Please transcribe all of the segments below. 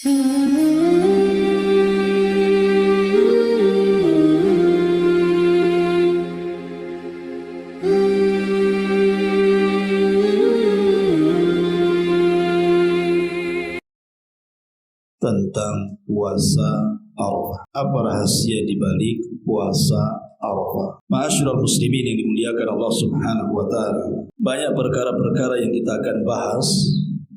Tentang puasa Arafah. Apa rahasia di balik puasa Arafah? Ma'asyiral muslimin yang dimuliakan Allah Subhanahu wa taala. Banyak perkara-perkara yang kita akan bahas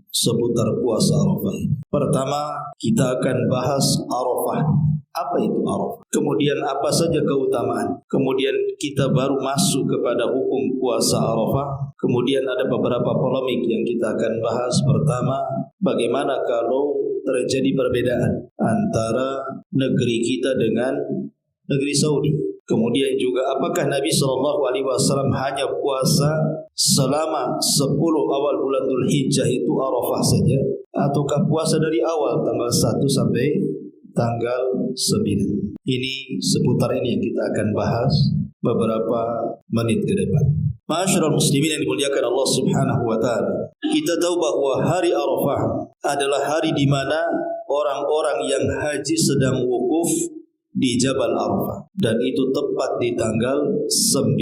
seputar puasa Arafah. Pertama, kita akan bahas Arafah. Apa itu Arafah? Kemudian apa saja keutamaan? Kemudian kita baru masuk kepada hukum puasa Arafah. Kemudian ada beberapa polemik yang kita akan bahas. Pertama, bagaimana kalau terjadi perbedaan antara negeri kita dengan negeri Saudi. Kemudian juga apakah Nabi SAW hanya puasa selama 10 awal bulan Dzulhijjah itu Arafah saja, ataukah puasa dari awal tanggal 1 sampai tanggal 9? Ini seputar ini yang kita akan bahas beberapa menit ke depan. Ma'asyiral muslimin yang dimuliakan Allah Subhanahu wa taala. Kita tahu bahwa hari Arafah adalah hari di mana orang-orang yang haji sedang wukuf di Jabal Arafah, dan itu tepat di tanggal 9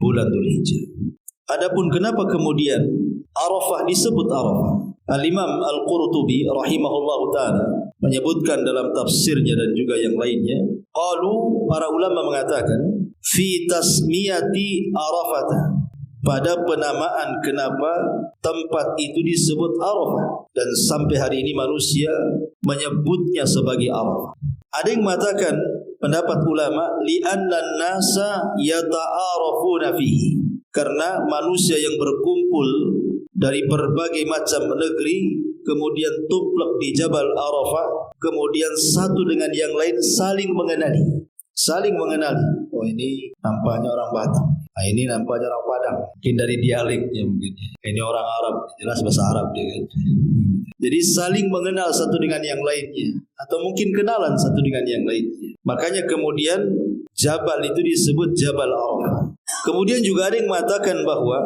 bulan Dzulhijjah. Adapun kenapa kemudian Arafah disebut Arafah? Al-Imam Al-Qurtubi rahimahullahu taala menyebutkan dalam tafsirnya dan juga yang lainnya, qalu, para ulama mengatakan, fi tasmiyati Arafah, pada penamaan kenapa tempat itu disebut Arafah, dan sampai hari ini manusia menyebutnya sebagai Arafah. Ada yang mengatakan, pendapat ulama, li'anna an-nasa yata'arafuna fihi, karena manusia yang berkumpul dari berbagai macam negeri kemudian tumplek di Jabal Arafah, kemudian satu dengan yang lain saling mengenali. Oh, ini nampaknya orang Batam, nah, ini nampaknya orang Padang, mungkin dari dialeknya mungkin. Ini orang Arab, jelas bahasa Arab dia kan. Jadi saling mengenal satu dengan yang lainnya, atau mungkin kenalan satu dengan yang lainnya. Makanya kemudian Jabal itu disebut Jabal Arafah. Kemudian juga ada yang mengatakan bahwa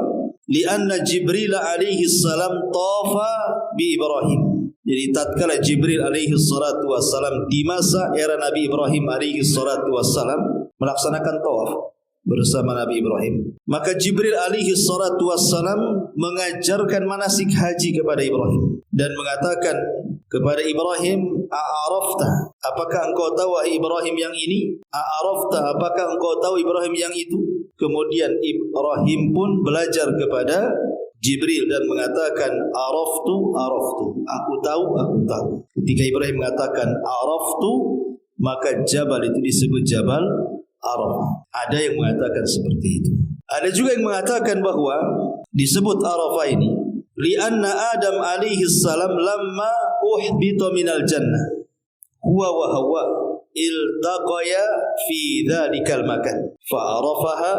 li'anna Jibril alaihi salam tafa bi Ibrahim. Jadi tatkala Jibril alaihi salatu wassalam di masa era Nabi Ibrahim alaihi salatu wassalam melaksanakan tawaf bersama Nabi Ibrahim, maka Jibril alaihi salatu wassalam mengajarkan manasik haji kepada Ibrahim dan mengatakan kepada Ibrahim, a'arafta, apakah engkau tahu wahai Ibrahim yang ini? A'arafta, apakah engkau tahu Ibrahim yang itu? Kemudian Ibrahim pun belajar kepada Jibril dan mengatakan, araftu, aku tahu. Ketika Ibrahim mengatakan araftu, maka Jabal itu disebut Jabal Arafah. Ada yang mengatakan seperti itu. Ada juga yang mengatakan bahwa disebut Arafah ini li'anna Adam alaihi salam lamma uhbita minal jannah huwa wa hawa iltaqaya fi dhalikal makan fa'arafaha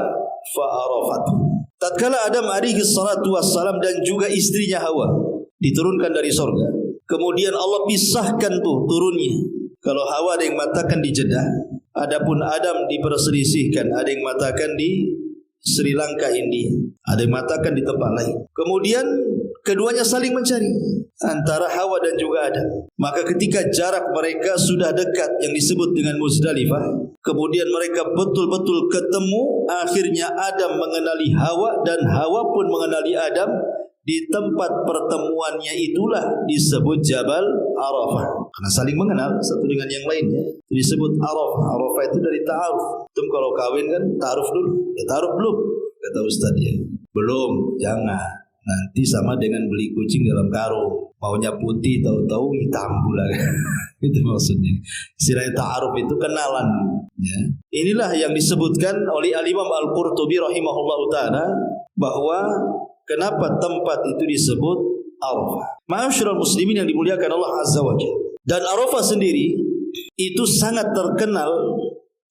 fa'arafatu. Tatkala Adam alaihi salatu wassalam dan juga istrinya Hawa diturunkan dari sorga, kemudian Allah pisahkan tuh turunnya. Kalau Hawa ada yang mengatakan di Jeddah, adapun Adam diperselisihkan, ada yang mengatakan di Sri Lanka, India, ada yang mengatakan di tempat lain. Kemudian keduanya saling mencari antara Hawa dan juga Adam. Maka ketika jarak mereka sudah dekat yang disebut dengan Muzdalifah, kemudian mereka betul-betul ketemu. Akhirnya Adam mengenali Hawa dan Hawa pun mengenali Adam. Di tempat pertemuannya itulah disebut Jabal Arafah, karena saling mengenal satu dengan yang lainnya. Itu disebut Arafah. Arafah itu dari ta'aruf. Itu kalau kawin kan ta'aruf dulu. Ya ta'aruf belum? Kata Ustaz ya. Belum, jangan. Nanti sama dengan beli kucing dalam karung. Maunya putih, tahu-tahu hitam pula. Itu maksudnya. Istilahnya ta'aruf itu kenalan. Ya. Inilah yang disebutkan oleh Al-Imam Al-Qurtubi rahimahullahu ta'ala, bahwa kenapa tempat itu disebut Arafah. Ma'asyiral muslimin yang dimuliakan Allah Azza wa Jalla. Dan Arafah sendiri itu sangat terkenal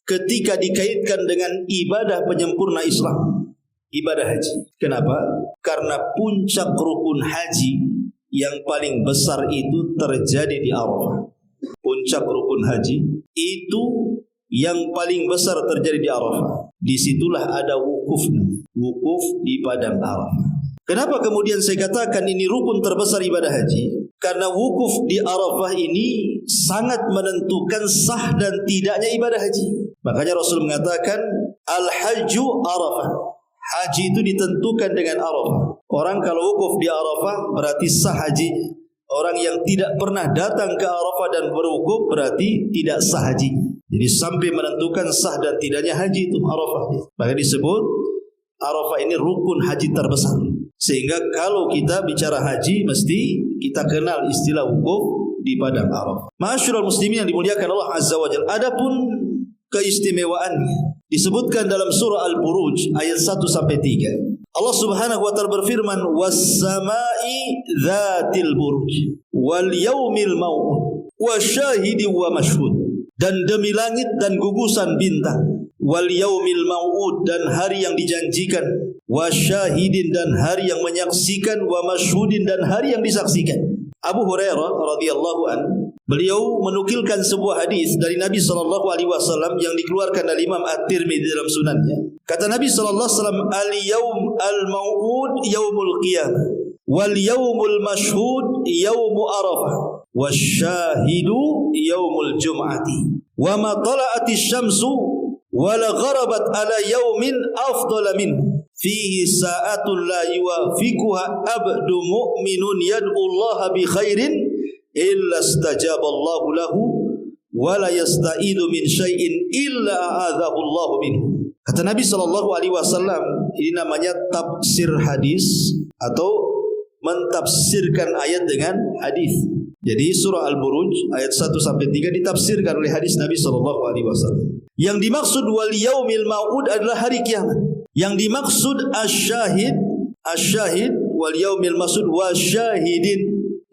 ketika dikaitkan dengan ibadah penyempurna Islam, ibadah haji. Kenapa? Karena puncak rukun haji yang paling besar itu terjadi di Arafah. Puncak rukun haji itu yang paling besar terjadi di Arafah. Disitulah ada wukuf di padang Arafah. Kenapa kemudian saya katakan ini rukun terbesar ibadah haji? Karena wukuf di Arafah ini sangat menentukan sah dan tidaknya ibadah haji. Makanya Rasul mengatakan al-hajju Arafah. Haji itu ditentukan dengan Arafah. Orang kalau wukuf di Arafah berarti sah hajinya. Orang yang tidak pernah datang ke Arafah dan berwukuf berarti tidak sah hajinya. Jadi sampai menentukan sah dan tidaknya haji itu Arafah. Maka disebut Arafah ini rukun haji terbesar. Sehingga kalau kita bicara haji mesti kita kenal istilah wukuf di padang Arafah. Ma'asyiral muslimin yang dimuliakan Allah Azza wa Jalla. Adapun keistimewaannya disebutkan dalam surah Al-Buruj ayat 1 sampai 3. Allah Subhanahu wa taala berfirman, "Was-sama'i dzatil buruj wal yaumil mau'ud wasyahidin wa mashhud." Dan demi langit dan gugusan bintang, wal yaumil mau'ud dan hari yang dijanjikan, wasyahidin dan hari yang menyaksikan, wa mashhudin dan hari yang disaksikan. Abu Hurairah radhiyallahu an, beliau menukilkan sebuah hadis dari Nabi sallallahu alaihi wasallam yang dikeluarkan oleh Imam At-Tirmidzi dalam sunannya. Kata Nabi sallallahu alaihi wasallam, "Al-yaum al-mau'ud yaumul qiyamah, wal yaumul mashhud yaumu Arafah, wasyahidu yaumul jum'ati, wa ma tala'atis syamsu wa la gharabat ala yaumin afdala minhu. Fihi sa'atun la yuwafiquha abdu mu'minun yad'u Allah bi khairin illa istajaba Allah lahu wa la yasta'idu min syai'in illa a'adhahu Allah minhu." Kata Nabi sallallahu alaihi wasallam, ini namanya tafsir hadis atau mentafsirkan ayat dengan hadis. Jadi surah Al-Buruj ayat 1 sampai 3 ditafsirkan oleh hadis Nabi sallallahu alaihi wasallam. Yang dimaksud wal yaumil mau'ud adalah hari kiamat. Yang dimaksud asyahid wal yaumil masud wasyahidin.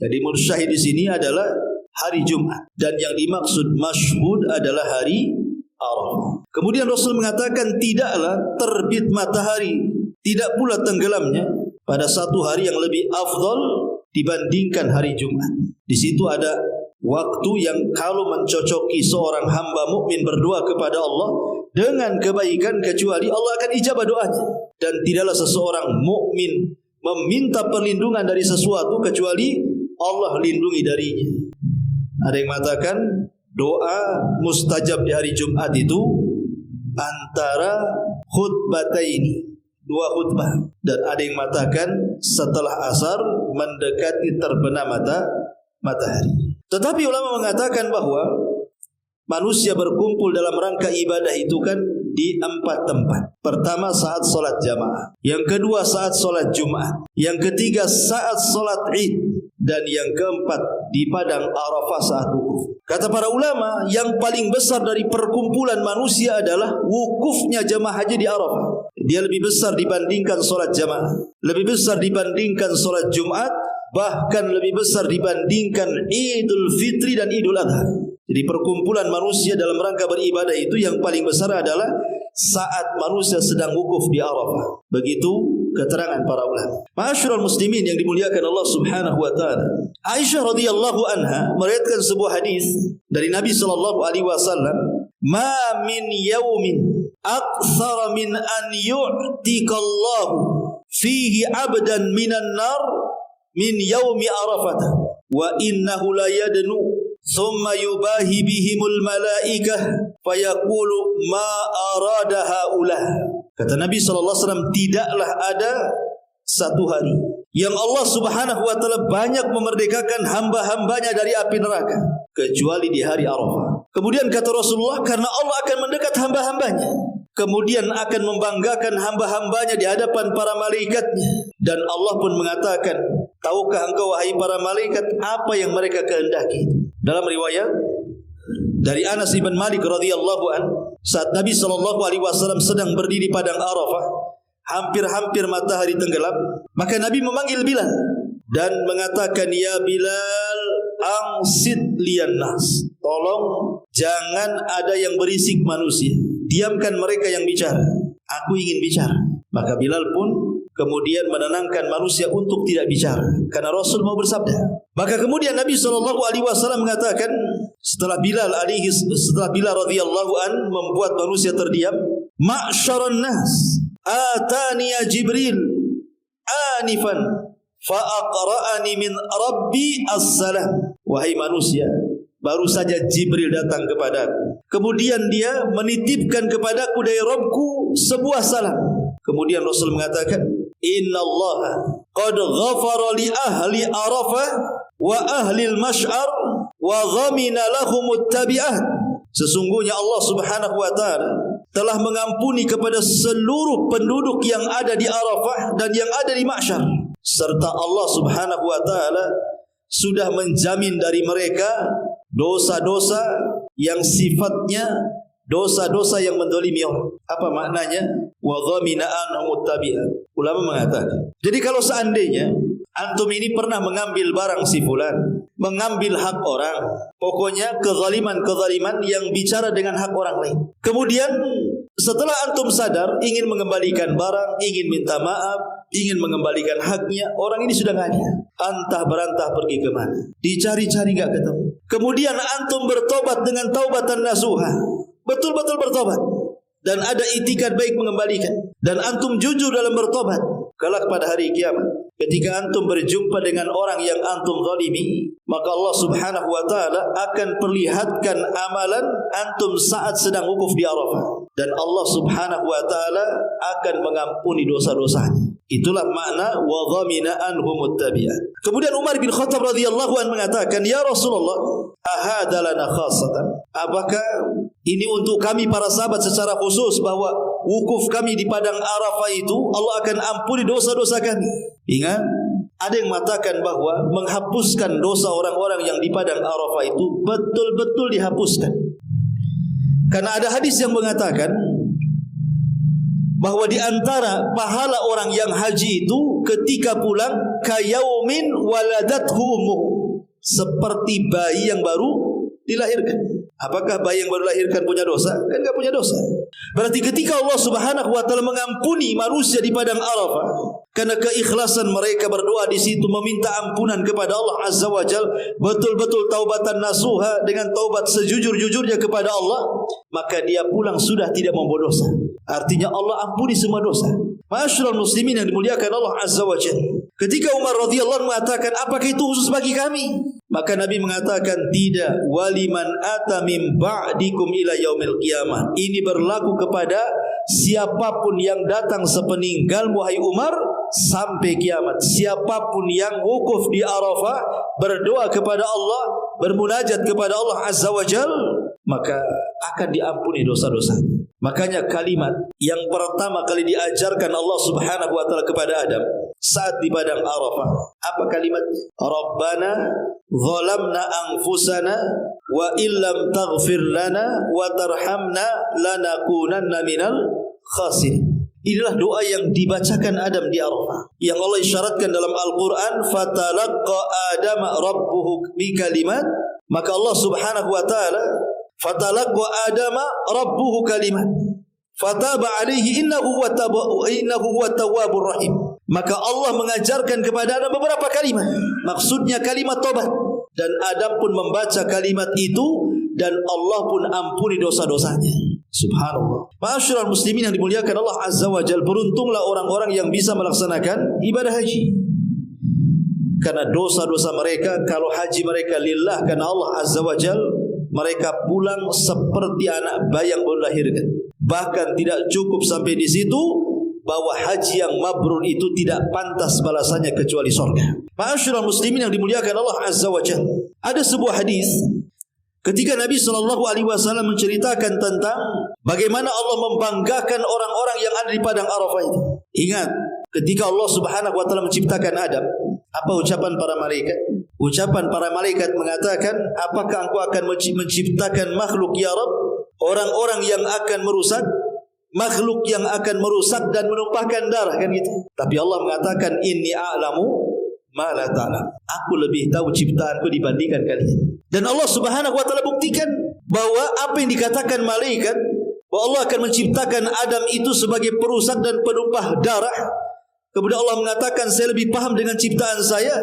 Jadi musyahid di sini adalah hari Jumat dan yang dimaksud masyhud adalah hari Arafah. Kemudian Rasul mengatakan tidaklah terbit matahari, tidak pula tenggelamnya pada satu hari yang lebih afdal dibandingkan hari Jumat. Di situ ada waktu yang kalau mencocoki seorang hamba mukmin berdoa kepada Allah dengan kebaikan kecuali Allah akan ijabah doanya. Dan tidaklah seseorang mukmin meminta perlindungan dari sesuatu kecuali Allah lindungi darinya. Ada yang mengatakan doa mustajab di hari Jumat itu antara khutbataini, dua khutbah, dan ada yang mengatakan setelah asar mendekati terbenam matahari. Tetapi ulama mengatakan bahwa manusia berkumpul dalam rangka ibadah itu kan di 4 tempat. Pertama saat solat jamaah, yang kedua saat solat Jumat, yang ketiga saat solat Id, dan yang keempat di padang Arafah saat wukuf. Kata para ulama, yang paling besar dari perkumpulan manusia adalah wukufnya jamaah haji di Arafah. Dia lebih besar dibandingkan solat jamaah, lebih besar dibandingkan solat Jumat, bahkan lebih besar dibandingkan Idul Fitri dan Idul Adha. Jadi perkumpulan manusia dalam rangka beribadah itu yang paling besar adalah saat manusia sedang wukuf di Arafah. Begitu keterangan para ulama. Ma'asyiral muslimin yang dimuliakan Allah Subhanahu wa taala. Aisyah radhiyallahu anha meriwayatkan sebuah hadis dari Nabi sallallahu alaihi wasallam, "Ma min yaumin aktsara min an yu'tikallahu fihi 'abdan minan nar min yaumi Arafah wa innahu la yadnu thumma yubahi bihimul malaikah fayaqulu ma arada haula." Kata Nabi sallallahu alaihi wasallam, tidaklah ada satu hari yang Allah Subhanahu wa taala banyak memerdekakan hamba-hambanya dari api neraka kecuali di hari Arafah. Kemudian kata Rasulullah, karena Allah akan mendekat hamba-hambanya, kemudian akan membanggakan hamba-hambanya di hadapan para malaikatnya. Dan Allah pun mengatakan, tahukah engkau wahai para malaikat apa yang mereka kehendaki? Dalam riwayat dari Anas bin Malik radhiyallahu an, saat Nabi sallallahu alaihi wasallam sedang berdiri padang Arafah, hampir-hampir matahari tenggelam, maka Nabi memanggil Bilal dan mengatakan, "Ya Bilal, angsit liyan nas." Tolong jangan ada yang berisik manusia. Diamkan mereka yang bicara. Aku ingin bicara. Maka Bilal pun kemudian menenangkan manusia untuk tidak bicara karena Rasul mau bersabda. Maka kemudian Nabi SAW mengatakan, setelah Bilal radhiyallahu an membuat manusia terdiam, "Ma'syaran nas, atani ya Jibril anifan fa aqra'ani min rabbi as-salam. Wahai manusia, baru saja Jibril datang kepadaku, kemudian dia menitipkan kepadaku dari Rabbku sebuah salam. Kemudian Rasul mengatakan, innallaha qad ghafara li ahli Arafah wa ahli al-mash'ar wa ghamina lahumut tabi'at. Sesungguhnya Allah Subhanahu wa taala telah mengampuni kepada seluruh penduduk yang ada di Arafah dan yang ada di Mahsyar, serta Allah Subhanahu wa taala sudah menjamin dari mereka dosa-dosa yang sifatnya dosa-dosa yang mendolimi orang. Apa maknanya? Wa ghamina anhum tabi'at. Ulama mengatakan, jadi kalau seandainya antum ini pernah mengambil barang si fulan, mengambil hak orang, pokoknya kezaliman-kezaliman yang bicara dengan hak orang lain. Kemudian setelah antum sadar, ingin mengembalikan barang, ingin minta maaf, ingin mengembalikan haknya, orang ini sudah nggak ada. Antah berantah pergi kemana, dicari-cari nggak ketemu. Kemudian antum bertobat dengan taubatan nasuha, betul-betul bertobat, dan ada itikad baik mengembalikan, dan antum jujur dalam bertobat. Kelak pada hari kiamat, ketika antum berjumpa dengan orang yang antum zalimi, maka Allah Subhanahu wa taala akan perlihatkan amalan antum saat sedang wukuf di Arafah, dan Allah Subhanahu wa taala akan mengampuni dosa-dosanya. Itulah makna wa ghamina anhumut tabi'at. Kemudian Umar bin Khattab radhiyallahu anhu mengatakan, ya Rasulullah, ahadza lana khassatan? Apakah ini untuk kami para sahabat secara khusus, bahwa wukuf kami di padang Arafah itu Allah akan ampuni dosa-dosa kami? Ingat, ada yang mengatakan bahwa menghapuskan dosa orang-orang yang di padang Arafah itu betul-betul dihapuskan. Karena ada hadis yang mengatakan bahwa di antara pahala orang yang haji itu ketika pulang kayaumin waladathu ummuh, seperti bayi yang baru dilahirkan. Apakah bayi yang baru dilahirkan punya dosa? Kan enggak punya dosa. Berarti ketika Allah Subhanahu wa taala mengampuni manusia di padang Arafah karena keikhlasan mereka berdoa di situ meminta ampunan kepada Allah Azza wa Jalla, betul-betul taubatan nasuha dengan taubat sejujur-jujurnya kepada Allah, maka dia pulang sudah tidak membawa dosa. Artinya Allah ampuni semua dosa. Ma'asyiral muslimin yang dimuliakan Allah Azza wa Jalla, ketika Umar radhiyallahu anhu mengatakan, apakah itu khusus bagi kami? Maka Nabi mengatakan, tidak, waliman ata min ba'dikum ila yaumil qiyamah. Ini berlaku kepada siapapun yang datang sepeninggalmu wahai Umar sampai kiamat. Siapapun yang wukuf di Arafah, berdoa kepada Allah, bermunajat kepada Allah Azza wa Jalla, maka akan diampuni dosa-dosanya. Makanya kalimat yang pertama kali diajarkan Allah Subhanahu wa taala kepada Adam saat di padang Arafah, apa kalimatnya? Rabbana zalamna anfusana wa illam taghfir lana wa tarhamna lanakunanna minal khasirin. Inilah doa yang dibacakan Adam di Arafah, yang Allah isyaratkan dalam Al-Quran, fatalaqqa Adam rabbuhu bikalimat. Maka Allah Subhanahu wa taala, fatalaqqa Adam rabbuhu kalimat fataba alaihi innahu huwa tawwabur rahim. Maka Allah mengajarkan kepada Adam beberapa kalimat, maksudnya kalimat tobat, dan Adam pun membaca kalimat itu dan Allah pun ampuni dosa-dosanya. Subhanallah. Ma'asyiral muslimin yang dimuliakan Allah Azza wa Jalla, beruntunglah orang-orang yang bisa melaksanakan ibadah haji. Karena dosa-dosa mereka, kalau haji mereka lillah karena Allah Azza wa Jalla, mereka pulang seperti anak bayi yang baru dilahirkan. Bahkan tidak cukup sampai di situ, bahwa haji yang mabrur itu tidak pantas balasannya kecuali surga. Ma'asyiral muslimin yang dimuliakan Allah Azza wa Jalla, ada sebuah hadis ketika Nabi SAW menceritakan tentang bagaimana Allah membanggakan orang-orang yang ada di padang Arafah itu. Ingat, ketika Allah Subhanahu wa taala menciptakan Adam, apa ucapan para malaikat? Ucapan para malaikat mengatakan, apakah engkau akan menciptakan makhluk ya Rabb, orang-orang yang akan merusak, makhluk yang akan merusak dan menumpahkan darah, kan gitu. Tapi Allah mengatakan, inni a'lamu ma la ta'lam. Aku lebih tahu ciptaanku dibandingkan kalian. Dan Allah Subhanahu wa taala buktikan bahwa apa yang dikatakan malaikat, bahwa Allah akan menciptakan Adam itu sebagai perusak dan penumpah darah. Kemudian Allah mengatakan, saya lebih paham dengan ciptaan saya.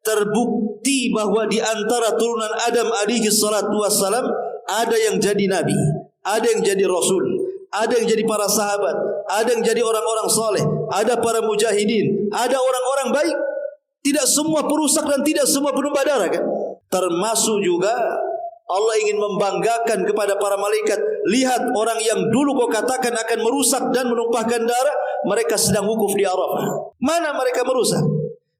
Terbukti bahwa di antara turunan Adam alaihi salatu wassalam ada yang jadi nabi, ada yang jadi rasul, ada yang jadi para sahabat, ada yang jadi orang-orang soleh, ada para mujahidin, ada orang-orang baik. tidak semua perusak dan tidak semua penumpah darah kan? Termasuk juga Allah ingin membanggakan kepada para malaikat. Lihat orang yang dulu kau katakan akan merusak dan menumpahkan darah, mereka sedang wukuf di Arafah. Mana mereka merusak?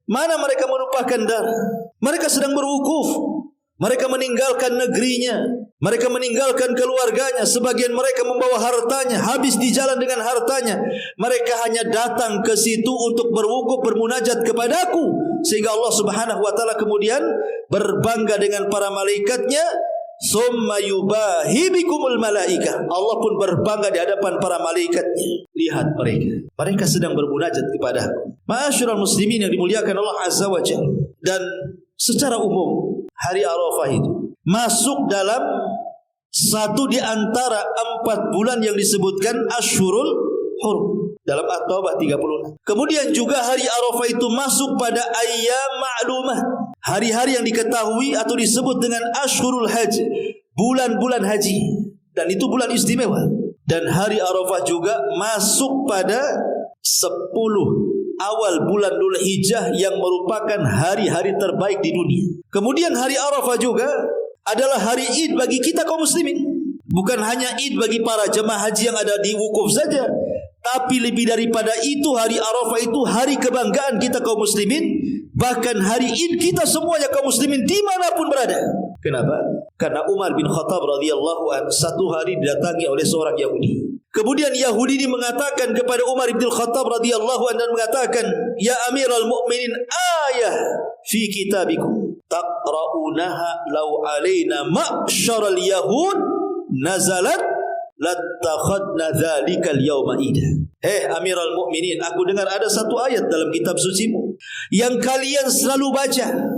Mana mereka menumpahkan darah? Mereka sedang berwukuf. Mereka meninggalkan negerinya, mereka meninggalkan keluarganya, sebagian mereka membawa hartanya, habis di jalan dengan hartanya. Mereka hanya datang ke situ untuk berwukuf, bermunajat kepadaku. Sehingga Allah Subhanahu wa taala kemudian berbangga dengan para malaikatnya. Summa yubahi bikumul malaikah. Allah pun berbangga di hadapan para malaikatnya. Lihat mereka sedang bermunajat kepadaku. Ma'asyiral muslimin yang dimuliakan Allah Azza wa Jalla. Dan secara umum hari Arafah itu masuk dalam satu di antara 4 bulan yang disebutkan Ashhurul Hurum dalam At-Taubah 36. Kemudian juga hari Arafah itu masuk pada ayyam ma'lumah, hari-hari yang diketahui atau disebut dengan Ashhurul Hajj, bulan-bulan haji, dan itu bulan istimewa. Dan hari Arafah juga masuk pada 10 awal bulan Dhul Hijjah yang merupakan hari-hari terbaik di dunia. Kemudian hari Arafah juga adalah hari Id bagi kita kaum muslimin. Bukan hanya Id bagi para jemaah haji yang ada di wukuf saja, tapi lebih daripada itu, hari Arafah itu hari kebanggaan kita kaum muslimin. Bahkan hari Id kita semuanya kaum muslimin dimanapun berada. Kenapa? Karena Umar bin Khattab radhiyallahu anhu satu hari didatangi oleh seorang Yahudi. Kemudian Yahudi ini mengatakan kepada Umar bin Khattab radhiyallahu anhu dan mengatakan, "Ya Amirul Mukminin, ayah fi kitabikum taqra'unaha law alaina ma'syaral yahud nazalat lattakhadna dzalikal yawma ida." Amirul Mukminin, aku dengar ada satu ayat dalam kitab sucimu yang kalian selalu baca.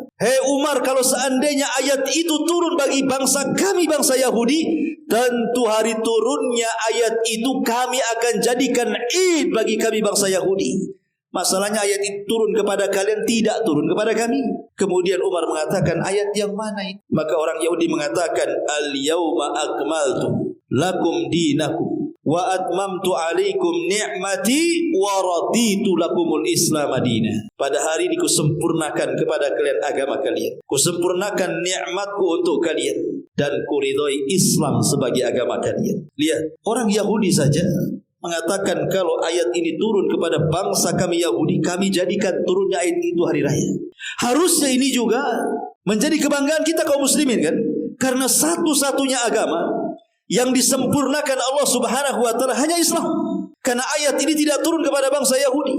Umar, kalau seandainya ayat itu turun bagi bangsa kami, bangsa Yahudi, tentu hari turunnya ayat itu kami akan jadikan Id bagi kami bangsa Yahudi. Masalahnya ayat itu turun kepada kalian, tidak turun kepada kami. Kemudian Umar mengatakan, ayat yang mana itu? Maka orang Yahudi mengatakan, al-yawma akmaltu lakum dinakum wa atmamtu alaikum ni'mati wa raditu lakumul Islam madina. Pada hari ini kusempurnakan kepada kalian agama kalian, kusempurnakan nikmatku untuk kalian, dan kuridhoi Islam sebagai agama kalian. Lihat, orang Yahudi saja mengatakan kalau ayat ini turun kepada bangsa kami Yahudi, kami jadikan turunnya ayat itu hari raya. Harusnya ini juga menjadi kebanggaan kita kaum muslimin kan? Karena satu-satunya agama yang disempurnakan Allah Subhanahu wa taala hanya Islam. Karena ayat ini tidak turun kepada bangsa Yahudi,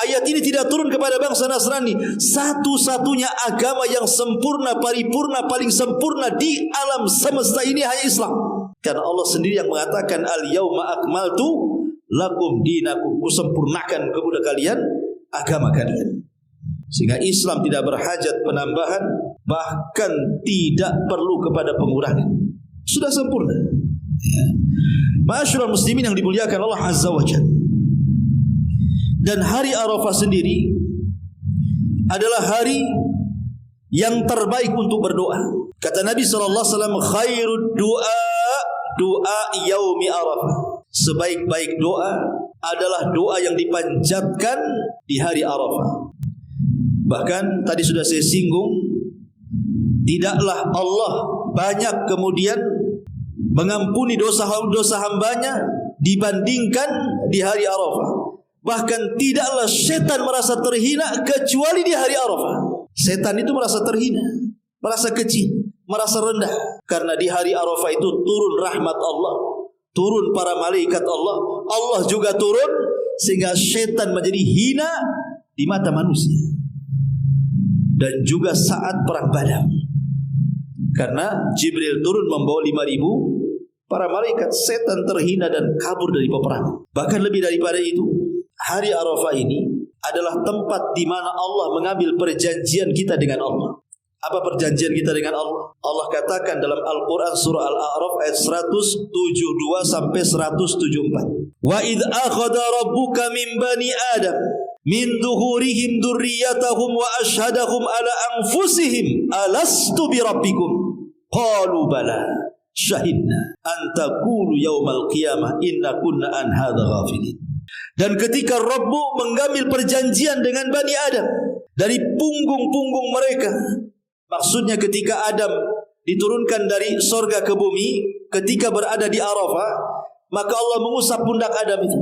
ayat ini tidak turun kepada bangsa Nasrani. Satu-satunya agama yang sempurna, paripurna, paling sempurna di alam semesta ini hanya Islam. Karena Allah sendiri yang mengatakan, al-yawma akmaltu lakum dinakum, kusempurnakan kepada kalian agama kalian. Sehingga Islam tidak berhajat penambahan, bahkan tidak perlu kepada pengurangan. Sudah sempurna. Ya. Ma'asyiral muslimin yang dimuliakan Allah Azza wa Jalla. Dan hari Arafah sendiri adalah hari yang terbaik untuk berdoa. Kata Nabi sallallahu alaihi wasallam, khairud doa yaumi Arafah. Sebaik-baik doa adalah doa yang dipanjatkan di hari Arafah. Bahkan tadi sudah saya singgung, tidaklah Allah banyak kemudian mengampuni dosa-dosa hambanya dibandingkan di hari Arafah. Bahkan tidaklah setan merasa terhina kecuali di hari Arafah. Setan itu merasa terhina, merasa kecil, merasa rendah, karena di hari Arafah itu turun rahmat Allah, turun para malaikat Allah, Allah juga turun, sehingga setan menjadi hina di mata manusia. Dan juga saat perang Badar, karena Jibril turun membawa 5.000 para malaikat, setan terhina dan kabur dari peperangan. Bahkan lebih daripada itu, hari Arafah ini adalah tempat di mana Allah mengambil perjanjian kita dengan Allah. Apa perjanjian kita dengan Allah? Allah katakan dalam Al-Quran surah Al-A'raf ayat 172 sampai 174. Wa idh akhadha rabbuka min bani Adam min zuhurihim dzurriyyatahum wa ashhadahum ala anfusihim alastu bi rabbikum qalu bala syahidna an taqulu yaumal qiyamah inna kunna an hadza ghafilin. Dan ketika Rabbu mengambil perjanjian dengan Bani Adam dari punggung-punggung mereka. Maksudnya ketika Adam diturunkan dari sorga ke bumi, ketika berada di Arafah, maka Allah mengusap pundak Adam itu.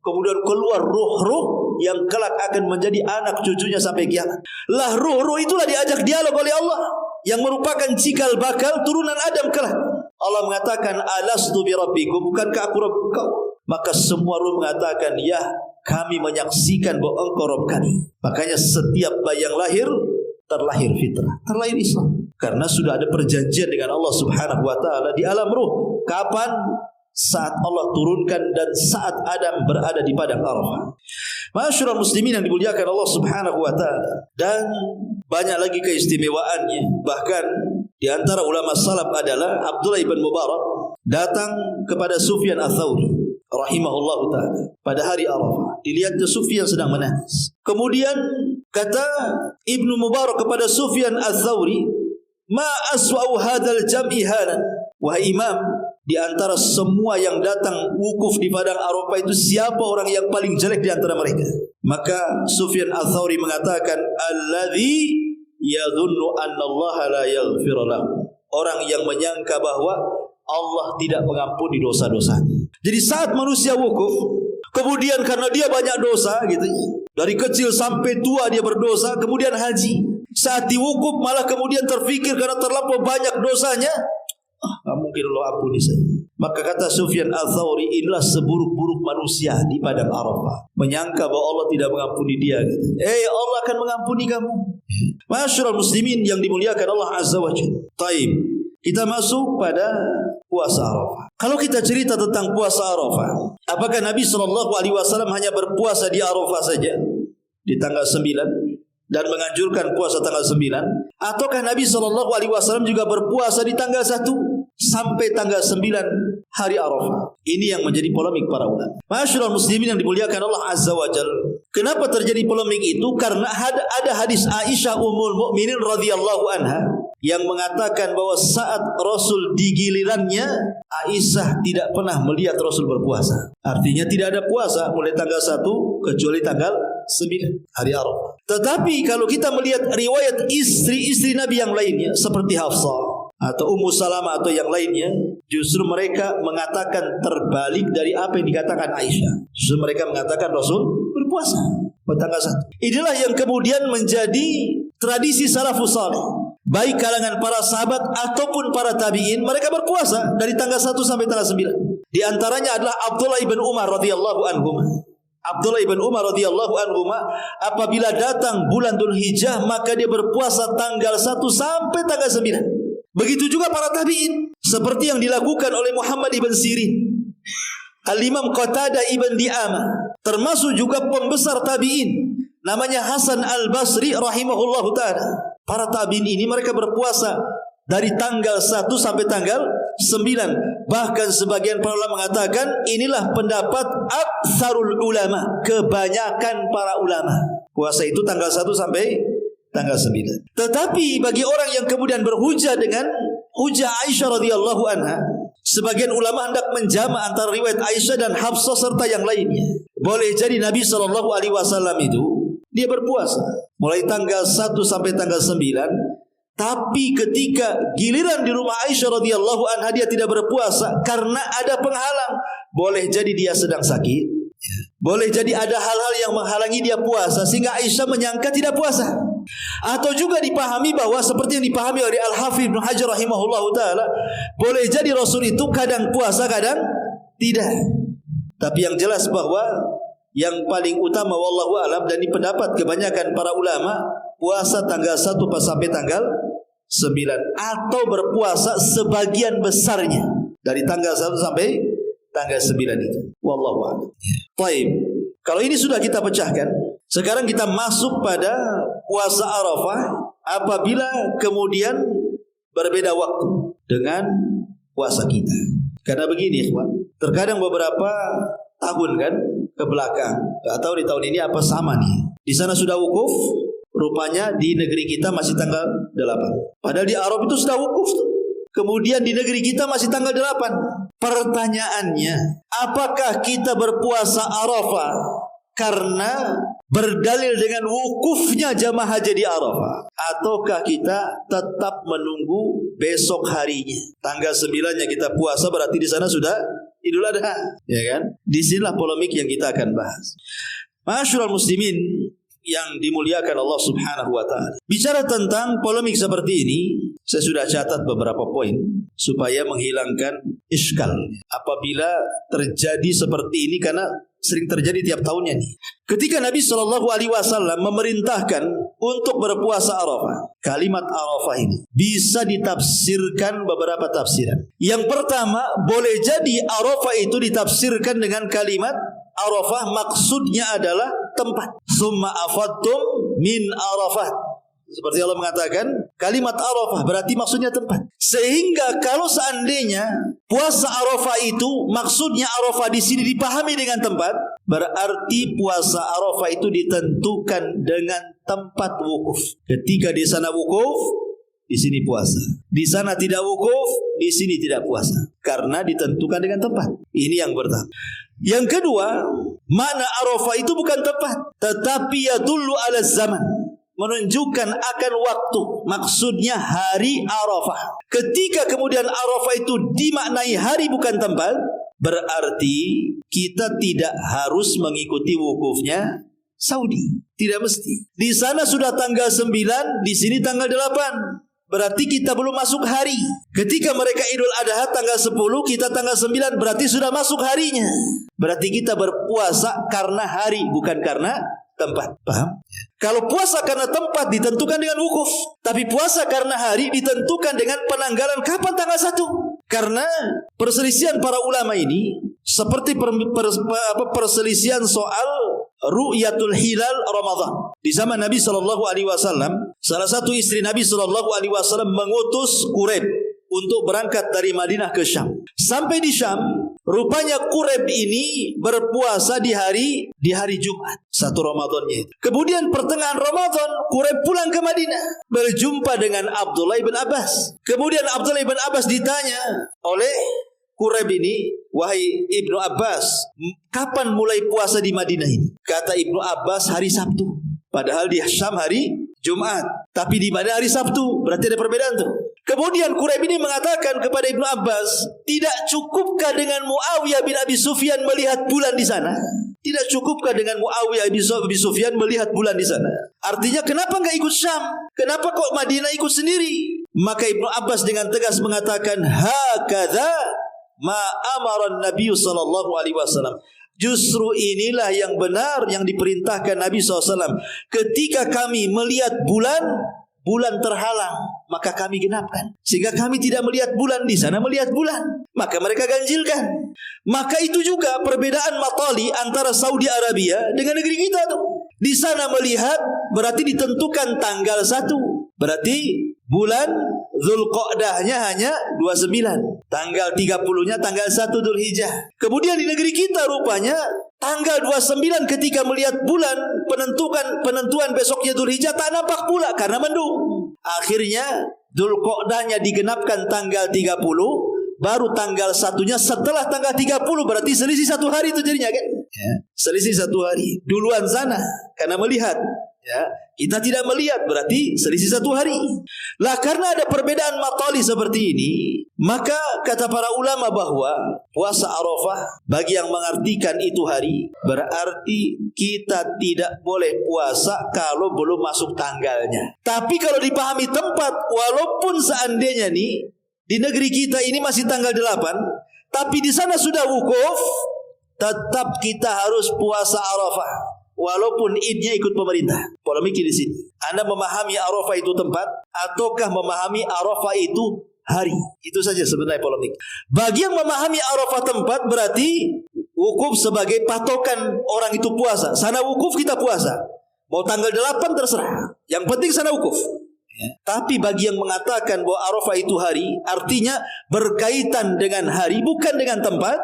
Kemudian keluar ruh-ruh yang kelak akan menjadi anak cucunya sampai kiamat. Lah ruh-ruh itulah diajak dialog oleh Allah, yang merupakan cikal bakal turunan Adam kelak. Allah mengatakan, alastu bi rabbikum, bukankah aku Rabb kau? Maka semua ruh mengatakan, ya, kami menyaksikan bahwa engkau Rabb kami. Makanya setiap bayi yang lahir, terlahir fitrah, terlahir Islam. Karena sudah ada perjanjian dengan Allah Subhanahu wa ta'ala di alam ruh. Kapan? Saat Allah turunkan dan saat Adam berada di padang Arafah. Ma'asyiral muslimin yang dimuliakan Allah Subhanahu wa ta'ala. Dan banyak lagi keistimewaannya. Bahkan di antara ulama salaf adalah Abdullah ibn Mubarak datang kepada Sufyan Ats-Tsauri rahimahullah ta'ala pada hari Arafah. Dilihatnya Sufyan sedang menangis. Kemudian kata Ibnu Mubarak kepada Sufyan Ats-Tsauri, ma aswa'u hadzal jam'i halan. Wahai imam, di antara semua yang datang wukuf di padang Arafah itu, siapa orang yang paling jelek di antara mereka? Maka Sufyan Ats-Tsauri mengatakan, alladzi yadhunnu anna Allah la yaghfir lahu. Orang yang menyangka bahwa Allah tidak mengampuni dosa-dosanya. Jadi saat manusia wukuf, kemudian karena dia banyak dosa gitu, dari kecil sampai tua dia berdosa, kemudian haji. Saat diwukuf malah kemudian terfikir karena terlampau banyak dosanya, nggak mungkin Allah ampuni saya. Maka kata Sufyan Ats-Tsauri, inilah seburuk-buruk manusia di padang Arafah, menyangka bahwa Allah tidak mengampuni dia gitu. Allah akan mengampuni kamu. Ma'asyiral muslimin yang dimuliakan Allah Azza wa Jalla. Taib, kita masuk pada puasa Arafah. Kalau kita cerita tentang puasa Arafah, apakah Nabi SAW hanya berpuasa di Arafah saja di tanggal 9 dan menganjurkan puasa tanggal 9, ataukah Nabi SAW juga berpuasa di tanggal 1 sampai tanggal 9 hari Arafah? Ini yang menjadi polemik para ulama. Ma'asyiral muslimin yang dimuliakan Allah Azza wa Jalla. Kenapa terjadi polemik itu? Karena ada hadis Aisyah Ummul Mukminin radhiyallahu anha yang mengatakan bahwa saat Rasul di gilirannya, Aisyah tidak pernah melihat Rasul berpuasa. Artinya tidak ada puasa mulai tanggal 1 kecuali tanggal 9 hari Arafah. Tetapi kalau kita melihat riwayat istri-istri Nabi yang lainnya seperti Hafsah atau Ummu Salamah atau yang lainnya, justru mereka mengatakan terbalik dari apa yang dikatakan Aisyah. Justru mereka mengatakan Rasul berpuasa pada tanggal 1. Inilah yang kemudian menjadi tradisi salafus saleh, baik kalangan para sahabat ataupun para tabi'in, mereka berpuasa dari tanggal 1 sampai tanggal 9. Di antaranya adalah Abdullah ibn Umar radhiyallahu anhu. Abdullah ibn Umar radhiyallahu anhu apabila datang bulan Dzulhijjah maka dia berpuasa tanggal 1 sampai tanggal 9. Begitu juga para tabi'in, seperti yang dilakukan oleh Muhammad ibn Sirin, Al-Imam Qatadah ibn Di'amah, termasuk juga pembesar tabi'in namanya Hasan Al-Basri rahimahullahu ta'ala. Para tabi'in ini mereka berpuasa dari tanggal 1 sampai tanggal 9. Bahkan sebagian para ulama mengatakan inilah pendapat aktsarul ulama, kebanyakan para ulama. Puasa itu tanggal 1 sampai tanggal 9. Tetapi bagi orang yang kemudian berhujah dengan hujah Aisyah radhiyallahu anha, sebagian ulama hendak menjama antara riwayat Aisyah dan Hafsah serta yang lainnya. Boleh jadi Nabi SAW itu dia berpuasa mulai tanggal 1 sampai tanggal 9. Tapi ketika giliran di rumah Aisyah radhiyallahu anha dia tidak berpuasa karena ada penghalang. Boleh jadi dia sedang sakit, boleh jadi ada hal-hal yang menghalangi dia puasa sehingga Aisyah menyangka tidak puasa. Atau juga dipahami bahwa seperti yang dipahami oleh Al-Hafidz Ibnu Hajar rahimahullahu taala, boleh jadi Rasul itu kadang puasa kadang tidak. Tapi yang jelas bahwa yang paling utama wallahu alam dan di pendapat kebanyakan para ulama, puasa tanggal 1 sampai tanggal 9 atau berpuasa sebagian besarnya dari tanggal 1 sampai tanggal 9 itu. Wallahu a'lam. Baik. Kalau ini sudah kita pecahkan, sekarang kita masuk pada puasa Arafah apabila kemudian berbeda waktu dengan puasa kita. Karena begini, ikhwan, terkadang beberapa tahun kan ke belakang, enggak tahu di tahun ini apa sama nih. Di sana sudah wukuf, rupanya di negeri kita masih tanggal 8. Padahal di Arab itu sudah wukuf tuh. Kemudian di negeri kita masih tanggal 8. Pertanyaannya, apakah kita berpuasa Arafah karena berdalil dengan wukufnya jamaah haji di Arafah, ataukah kita tetap menunggu besok harinya? Tanggal 9-nya kita puasa, berarti di sana sudah Idul Adha, ya kan? Disinilah polemik yang kita akan bahas. Ma'asyiral muslimin yang dimuliakan Allah Subhanahu wa taala. Bicara tentang polemik seperti ini, saya sudah catat beberapa poin supaya menghilangkan iskal apabila terjadi seperti ini, karena sering terjadi tiap tahunnya nih. Ketika Nabi SAW memerintahkan untuk berpuasa Arafah, kalimat Arafah ini bisa ditafsirkan beberapa tafsiran. Yang pertama, boleh jadi Arafah itu ditafsirkan dengan kalimat Arafah maksudnya adalah tempat. Summa afattum min Arafah. Seperti Allah mengatakan, kalimat Arafah berarti maksudnya tempat. Sehingga kalau seandainya puasa Arafah itu maksudnya Arafah di sini dipahami dengan tempat, berarti puasa Arafah itu ditentukan dengan tempat wukuf. Ketika di sana wukuf, di sini puasa. Di sana tidak wukuf, di sini tidak puasa. Karena ditentukan dengan tempat. Ini yang pertama. Yang kedua, makna Arafah itu bukan tempat, tetapi yadullu ala zaman, menunjukkan akan waktu. Maksudnya hari Arafah. Ketika kemudian Arafah itu dimaknai hari bukan tempat, berarti kita tidak harus mengikuti wukufnya Saudi. Tidak mesti. Di sana sudah tanggal 9, di sini tanggal 8. Berarti kita belum masuk hari. Ketika mereka Idul Adha tanggal 10, kita tanggal 9, berarti sudah masuk harinya. Berarti kita berpuasa karena hari, bukan karena tempat. Paham? Kalau puasa karena tempat ditentukan dengan wukuf, tapi puasa karena hari ditentukan dengan penanggalan kapan tanggal 1. Karena perselisihan para ulama ini seperti perselisihan soal ru'yatul hilal Ramadan. Di zaman Nabi SAW, salah satu istri Nabi SAW mengutus Quraib untuk berangkat dari Madinah ke Syam. Sampai di Syam, rupanya Quraib ini berpuasa di hari Jumat, 1 Ramadannya itu. Kemudian pertengahan Ramadan, Quraib pulang ke Madinah, berjumpa dengan Abdullah bin Abbas. Kemudian Abdullah bin Abbas ditanya oleh Quraib ini, wahai Ibnu Abbas, kapan mulai puasa di Madinah ini? Kata Ibnu Abbas, hari Sabtu. Padahal di Syam hari Jumat, tapi di Madinah hari Sabtu. Berarti ada perbedaan tuh. Kemudian Quraib ini mengatakan kepada Ibnu Abbas, tidak cukupkah dengan Muawiyah bin Abi Sufyan melihat bulan di sana? Tidak cukupkah dengan Muawiyah bin Abi Sufyan melihat bulan di sana? Artinya kenapa enggak ikut Syam? Kenapa kok Madinah ikut sendiri? Maka Ibnu Abbas dengan tegas mengatakan, hakadza ma amara Nabi sallallahu alaihi wasallam. Justru inilah yang benar yang diperintahkan Nabi SAW. Ketika kami melihat bulan terhalang, maka kami genapkan. Sehingga kami tidak melihat bulan, di sana melihat bulan, maka mereka ganjilkan. Maka itu juga perbedaan matali antara Saudi Arabia dengan negeri kita tuh. Di sana melihat berarti ditentukan tanggal 1. Berarti bulan Zulqa'dahnya hanya 29. Tanggal 30-nya tanggal 1 Dzulhijjah. Kemudian di negeri kita rupanya tanggal 29 ketika melihat bulan, penentuan besoknya Dzulhijjah tak nampak pula karena mendung. Akhirnya Dzulqa'dahnya digenapkan tanggal 30, baru tanggal 1-nya setelah tanggal 30, berarti selisih 1 hari itu jadinya kan? Ya, selisih 1 hari. Duluan sana karena melihat. Ya, kita tidak melihat, berarti selisih 1 hari. Lah karena ada perbedaan matali seperti ini, maka kata para ulama bahwa puasa Arafah bagi yang mengartikan itu hari, berarti kita tidak boleh puasa kalau belum masuk tanggalnya. Tapi kalau dipahami tempat, walaupun seandainya nih di negeri kita ini masih tanggal 8, tapi di sana sudah wukuf, tetap kita harus puasa Arafah. Walaupun idnya ikut pemerintah. Polemik di sini. Anda memahami Arafah itu tempat ataukah memahami Arafah itu hari? Itu saja sebenarnya polemik. Bagi yang memahami Arafah tempat berarti wukuf sebagai patokan orang itu puasa. Sana wukuf kita puasa. Mau tanggal 8 terserah. Yang penting sana wukuf. Ya. Tapi bagi yang mengatakan bahwa Arafah itu hari, artinya berkaitan dengan hari bukan dengan tempat,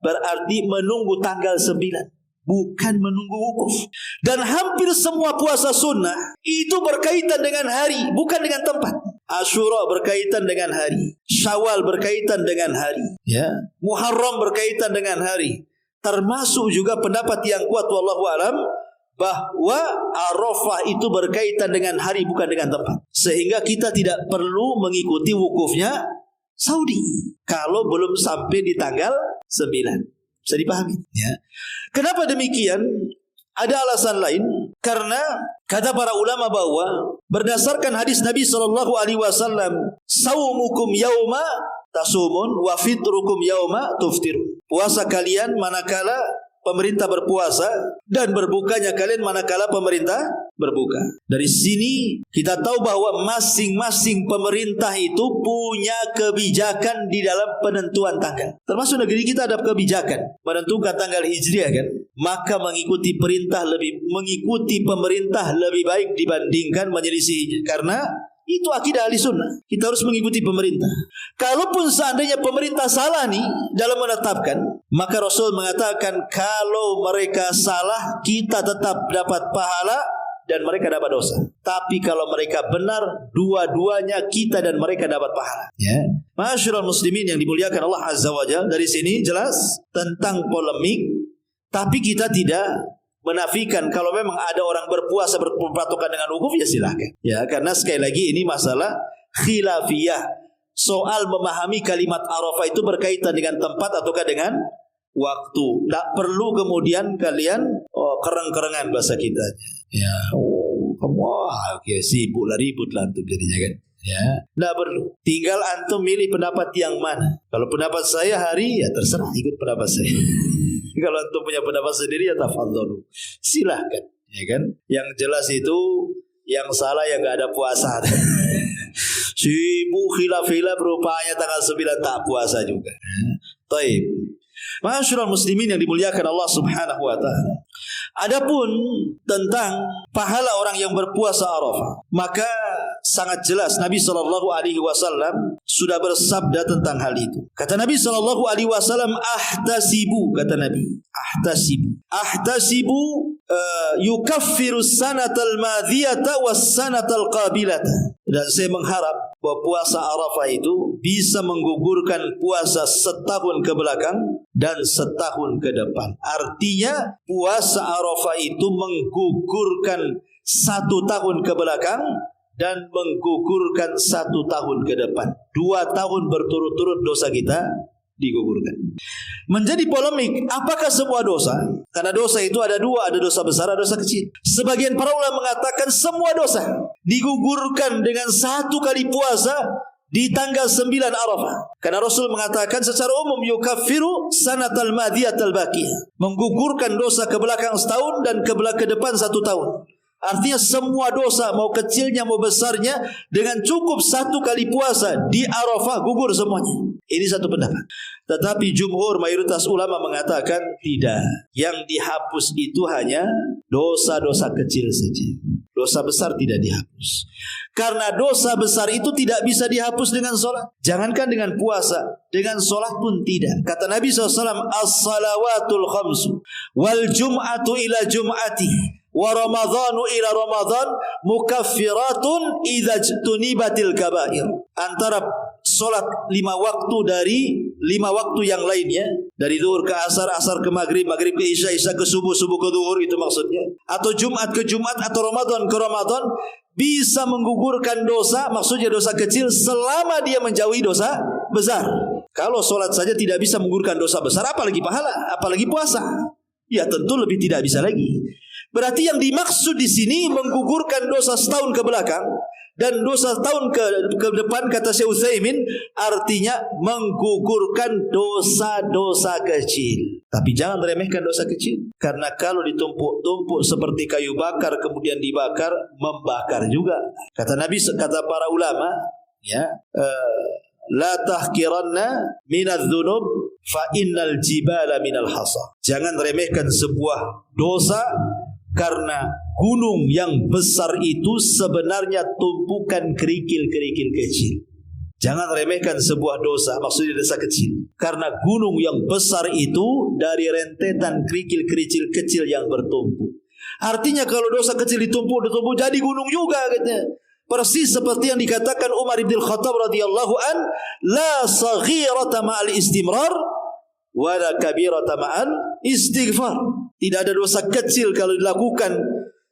berarti menunggu tanggal 9. Bukan menunggu wukuf. Dan hampir semua puasa sunnah itu berkaitan dengan hari, bukan dengan tempat. Asyura berkaitan dengan hari, Syawal berkaitan dengan hari, ya. Muharram berkaitan dengan hari, termasuk juga pendapat yang kuat wallahu alam bahwa Arafah itu berkaitan dengan hari bukan dengan tempat. Sehingga kita tidak perlu mengikuti wukufnya Saudi kalau belum sampai di tanggal 9. Bisa dipahami ya. Kenapa demikian? Ada alasan lain, karena kata para ulama bahwa berdasarkan hadis Nabi SAW, saumukum yauma tasumun wa fitrukum yauma tuftirun. Puasa kalian manakala pemerintah berpuasa dan berbukanya kalian manakala pemerintah berbuka. Dari sini kita tahu bahwa masing-masing pemerintah itu punya kebijakan di dalam penentuan tanggal. Termasuk negeri kita ada kebijakan menentukan tanggal hijriah kan. Maka mengikuti pemerintah lebih baik dibandingkan menyelisih, karena itu akidah ahli sunnah. Kita harus mengikuti pemerintah. Kalaupun seandainya pemerintah salah nih dalam menetapkan, maka Rasul mengatakan kalau mereka salah kita tetap dapat pahala dan mereka dapat dosa. Tapi kalau mereka benar, dua-duanya kita dan mereka dapat pahala. Ya. Ma'asyiral muslimin yang dimuliakan Allah Azza wa Jalla, dari sini jelas tentang polemik, tapi kita tidak menafikan kalau memang ada orang berpuasa berpatokan dengan wukuf, ya silahkan. Ya, karena sekali lagi ini masalah khilafiyah. Soal memahami kalimat Arafah itu berkaitan dengan tempat ataukah dengan waktu. Tak perlu kemudian kalian kereng-kerengan bahasa kita. Ya, kamu oke, sibuk lah, ribut lah antum jadinya kan. Ya, tak perlu. Tinggal antum milih pendapat yang mana. Kalau pendapat saya hari, ya terserah ikut pendapat saya. Kalau antum punya pendapat sendiri, ya tafadhalu, silahkan, ya kan. Yang jelas itu yang salah yang enggak ada puasa. Sibuk khilaf-khilaf rupanya tanggal 9 tak puasa juga. Taib. Ma'asyiral muslimin yang dimuliakan Allah Subhanahu wa taala. Adapun tentang pahala orang yang berpuasa Arafah, maka sangat jelas Nabi SAW sudah bersabda tentang hal itu. Kata Nabi SAW, ahtasibu, kata Nabi, ahtasibu yukaffiru sanatal madhiyata was sanatal qabilata. Dan saya mengharap bahwa puasa Arafah itu bisa menggugurkan puasa setahun ke belakang dan setahun ke depan. Artinya puasa Arafah itu menggugurkan 1 tahun ke belakang dan menggugurkan 1 tahun ke depan. 2 tahun berturut-turut dosa kita digugurkan. Menjadi polemik, apakah semua dosa? Karena dosa itu ada 2, ada dosa besar, ada dosa kecil. Sebagian para ulama mengatakan semua dosa digugurkan dengan 1 kali puasa di tanggal 9 Arafah. Karena Rasul mengatakan secara umum yukaffiru sanatal madiyatal baqiyah, menggugurkan dosa ke belakang setahun dan ke depan 1 tahun. Artinya semua dosa, mau kecilnya mau besarnya, dengan cukup 1 kali puasa di Arafah gugur semuanya. Ini satu pendapat. Tetapi jumhur mayoritas ulama mengatakan tidak. Yang dihapus itu hanya dosa-dosa kecil saja. Dosa besar tidak dihapus. Karena dosa besar itu tidak bisa dihapus dengan sholat. Jangankan dengan puasa, dengan sholat pun tidak. Kata Nabi SAW, as-salawatul khamsu wal jum'atu ila jum'ati wa ramadhanu ila ramadhan mukaffiratun idza jtunibatil kabair. Antara solat 5 waktu dari 5 waktu yang lainnya, dari zuhur ke asar, asar ke maghrib, maghrib ke isya, isya ke subuh, subuh ke zuhur, itu maksudnya, atau Jumat ke Jumat, atau Ramadan ke Ramadan, bisa menggugurkan dosa, maksudnya dosa kecil, selama dia menjauhi dosa besar. Kalau solat saja tidak bisa menggugurkan dosa besar, apalagi pahala, apalagi puasa, ya tentu lebih tidak bisa lagi. Berarti yang dimaksud di sini menggugurkan dosa setahun ke belakang dan dosa tahun ke depan, kata Syekh Utsaimin, artinya menggugurkan dosa-dosa kecil. Tapi jangan remehkan dosa kecil, karena kalau ditumpuk-tumpuk seperti kayu bakar kemudian dibakar, membakar juga. Kata Nabi, kata para ulama, ya, la tahkiranna minadz-dzunub fa innal jibala minal hasa. Jangan remehkan sebuah dosa, karena gunung yang besar itu sebenarnya tumpukan kerikil-kerikil kecil. Jangan remehkan sebuah dosa, maksudnya dosa kecil, karena gunung yang besar itu dari rentetan kerikil-kerikil kecil yang bertumpuk. Artinya kalau dosa kecil ditumpuk jadi gunung juga, katanya. Persis seperti yang dikatakan Umar bin Khattab radhiyallahu an, la saghirata ma'al istimrar wa la kabirata ma'al istighfar. Tidak ada dosa kecil kalau dilakukan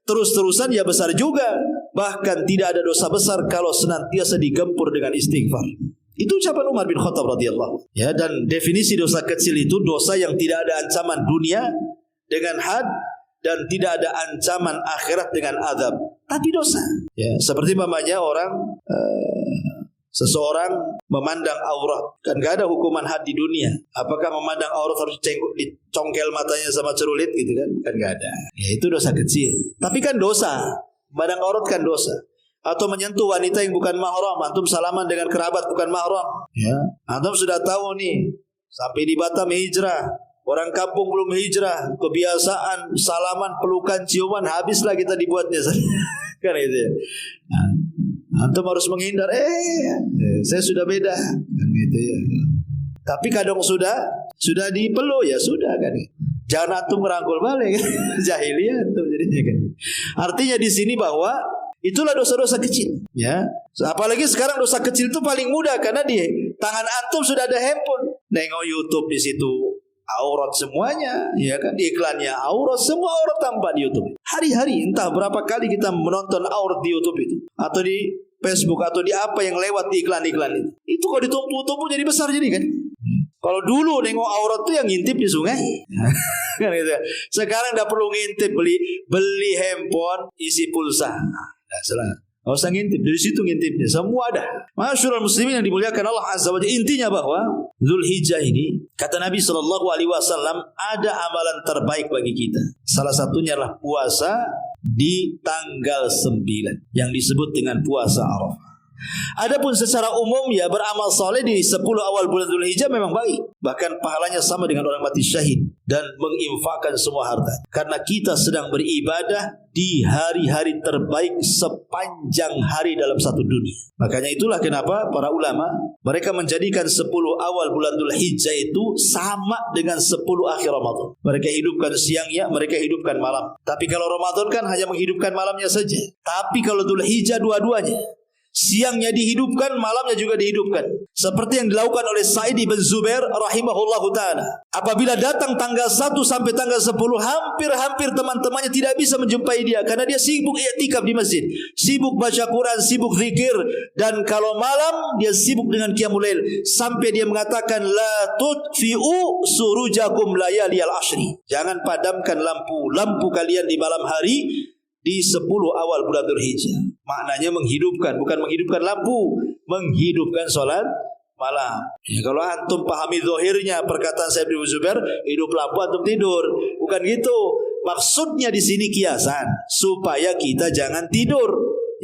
terus-terusan ya besar juga. Bahkan tidak ada dosa besar kalau senantiasa digempur dengan istighfar. Itu ucapan Umar bin Khattab radhiyallahu. Ya, dan definisi dosa kecil itu dosa yang tidak ada ancaman dunia dengan had dan tidak ada ancaman akhirat dengan azab, tapi dosa. Ya, seperti mamanya orang seseorang memandang aurat, kan gak ada hukuman had di dunia. Apakah memandang aurat harus dicongkel matanya sama celulit gitu kan? Kan gak ada. Ya itu dosa kecil. Tapi kan dosa. Memandang aurat kan dosa. Atau menyentuh wanita yang bukan mahram, antum salaman dengan kerabat bukan mahram. Ya, antum sudah tahu nih, sampai di Batam hijrah, orang kampung belum hijrah, kebiasaan salaman, pelukan, ciuman, habislah kita dibuatnya. Kan itu ya. Nah, antum harus menghindar. Saya sudah beda, kan gitu ya. Tapi kadang sudah dipeluk ya sudah kan. Jangan antum merangkul balik. Jahiliyah antum jadinya kan. Artinya di sini bahwa itulah dosa-dosa kecil, ya. Apalagi sekarang dosa kecil itu paling mudah karena di tangan antum sudah ada handphone. Nengok YouTube di situ aurat semuanya, ya kan? Iklannya aurat, semua aurat tampak di YouTube. Hari-hari entah berapa kali kita menonton aurat di YouTube itu atau di Facebook atau di apa yang lewat di iklan-iklan itu. Itu kalau ditumpu-tumpu jadi besar jadi kan. Kalau dulu nengok aurat tuh yang ngintip di sungai. Kan gitu. Sekarang enggak perlu ngintip, beli handphone, isi pulsa. Nah, salah. Enggak usah ngintip, dari situ ngintipnya. Semua ada. Masyaallah muslimin yang dimuliakan Allah Azza wa Jalla, intinya bahwa Dzulhijjah ini kata Nabi sallallahu alaihi wasallam ada amalan terbaik bagi kita. Salah satunya adalah puasa di tanggal 9 yang disebut dengan puasa Arafah. Adapun secara umum ya beramal soleh di 10 awal bulan Dzulhijjah memang baik. Bahkan pahalanya sama dengan orang mati syahid dan menginfakkan semua harta. Karena kita sedang beribadah di hari-hari terbaik sepanjang hari dalam satu dunia. Makanya itulah kenapa para ulama mereka menjadikan 10 awal bulan Dzulhijjah itu sama dengan 10 akhir Ramadan. Mereka hidupkan siangnya, mereka hidupkan malam. Tapi kalau Ramadan kan hanya menghidupkan malamnya saja. Tapi kalau Dzulhijjah dua-duanya, siangnya dihidupkan, malamnya juga dihidupkan. Seperti yang dilakukan oleh Sa'id bin Zubair rahimahullahu ta'ala. Apabila datang tanggal 1 sampai tanggal 10, hampir-hampir teman-temannya tidak bisa menjumpai dia. Karena dia sibuk i'tikaf di masjid, sibuk baca Quran, sibuk zikir. Dan kalau malam, dia sibuk dengan qiyamul lail. Sampai dia mengatakan, La tutfi'u surujakum layaliyal ashri. Jangan padamkan lampu kalian di malam hari di 10 awal bulan Dzulhijjah. Maknanya menghidupkan, bukan menghidupkan lampu, menghidupkan sholat malam. Ya, kalau antum pahami zahirnya perkataan Sa'id bin Zubair, hidup lampu antum tidur. Bukan gitu. Maksudnya di sini kiasan supaya kita jangan tidur.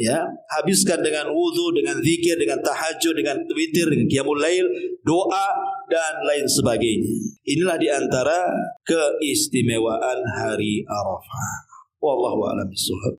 Ya, habiskan dengan wudu, dengan zikir, dengan tahajud, dengan witir, dengan qiyamul lail, doa dan lain sebagainya. Inilah di antara keistimewaan hari Arafah. Wallahu a'lam bishawab.